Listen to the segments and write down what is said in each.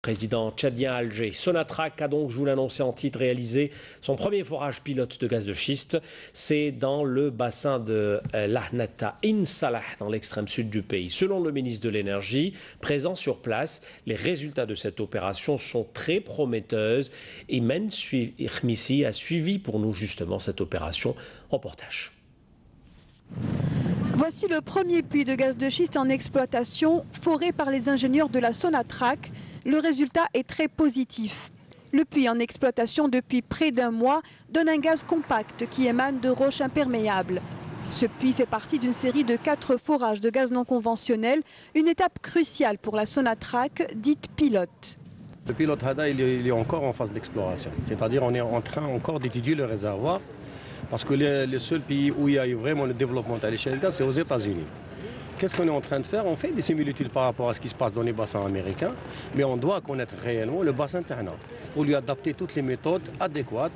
Président tchadien à Alger. Sonatrach a donc, je vous l'annonçais en titre, réalisé son premier forage pilote de gaz de schiste. C'est dans le bassin de Lahnata In Salah, dans l'extrême sud du pays. Selon le ministre de l'Énergie, présent sur place, les résultats de cette opération sont très prometteuses. Imen Khmissi a suivi pour nous justement cette opération. Reportage. Voici le premier puits de gaz de schiste en exploitation, foré par les ingénieurs de la Sonatrach. Le résultat est très positif. Le puits en exploitation depuis près d'un mois donne un gaz compact qui émane de roches imperméables. Ce puits fait partie d'une série de 4 forages de gaz non conventionnels, une étape cruciale pour la Sonatrach, dite pilote. Le pilote Hada, il est encore en phase d'exploration. C'est-à-dire on est en train encore d'étudier le réservoir, parce que le seul pays où il y a eu vraiment le développement à l'échelle gaz, c'est aux États-Unis. Qu'est-ce qu'on est en train de faire? On fait des similitudes par rapport à ce qui se passe dans les bassins américains, mais on doit connaître réellement le bassin Tahna pour lui adapter toutes les méthodes adéquates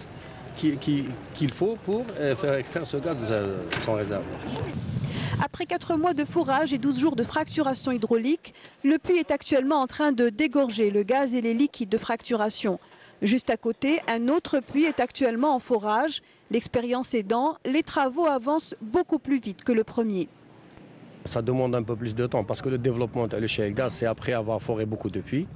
qu'il faut pour faire extraire ce gaz de son réservoir. Après 4 mois de forage et 12 jours de fracturation hydraulique, le puits est actuellement en train de dégorger le gaz et les liquides de fracturation. Juste à côté, un autre puits est actuellement en forage. L'expérience aidant, les travaux avancent beaucoup plus vite que le premier. Ça demande un peu plus de temps parce que le développement de l'échelle gaz, c'est après avoir foré beaucoup de puits.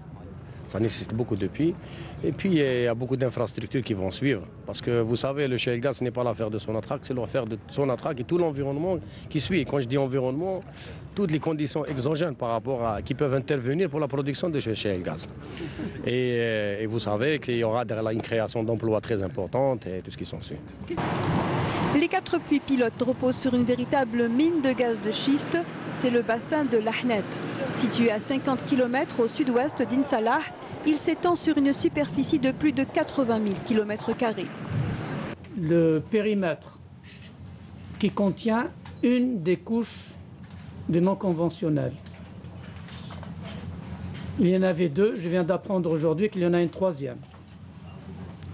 Ça nécessite beaucoup de puits. Et puis, il y a beaucoup d'infrastructures qui vont suivre. Parce que vous savez, le shale gas, ce n'est pas l'affaire de Sonatrach, c'est l'affaire de Sonatrach et tout l'environnement qui suit. Et quand je dis environnement, toutes les conditions exogènes par rapport à qui peuvent intervenir pour la production de ce shale gas. Et vous savez qu'il y aura derrière une création d'emplois très importante et tout ce qui s'ensuit. Les 4 puits pilotes reposent sur une véritable mine de gaz de schiste. C'est le bassin de Lahnet. Situé à 50 km au sud-ouest d'In Salah, il s'étend sur une superficie de plus de 80 000 km². Le périmètre qui contient une des couches de non conventionnels. Il y en avait 2, je viens d'apprendre aujourd'hui qu'il y en a une 3e.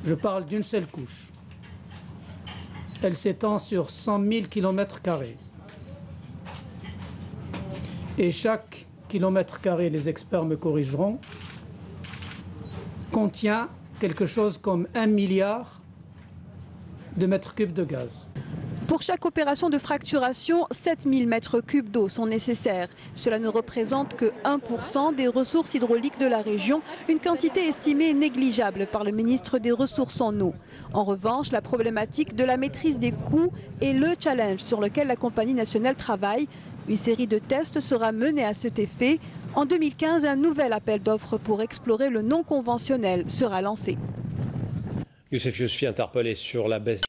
Je parle d'une seule couche. Elle s'étend sur 100 000 km². Et chaque kilomètre carré, les experts me corrigeront, contient quelque chose comme 1 milliard de mètres cubes de gaz. Pour chaque opération de fracturation, 7000 mètres cubes d'eau sont nécessaires. Cela ne représente que 1% des ressources hydrauliques de la région, une quantité estimée négligeable par le ministre des Ressources en eau. En revanche, la problématique de la maîtrise des coûts est le challenge sur lequel la compagnie nationale travaille. Une série de tests sera menée à cet effet. En 2015, un nouvel appel d'offres pour explorer le non conventionnel sera lancé. Youssef Yousfi interpellé sur la baisse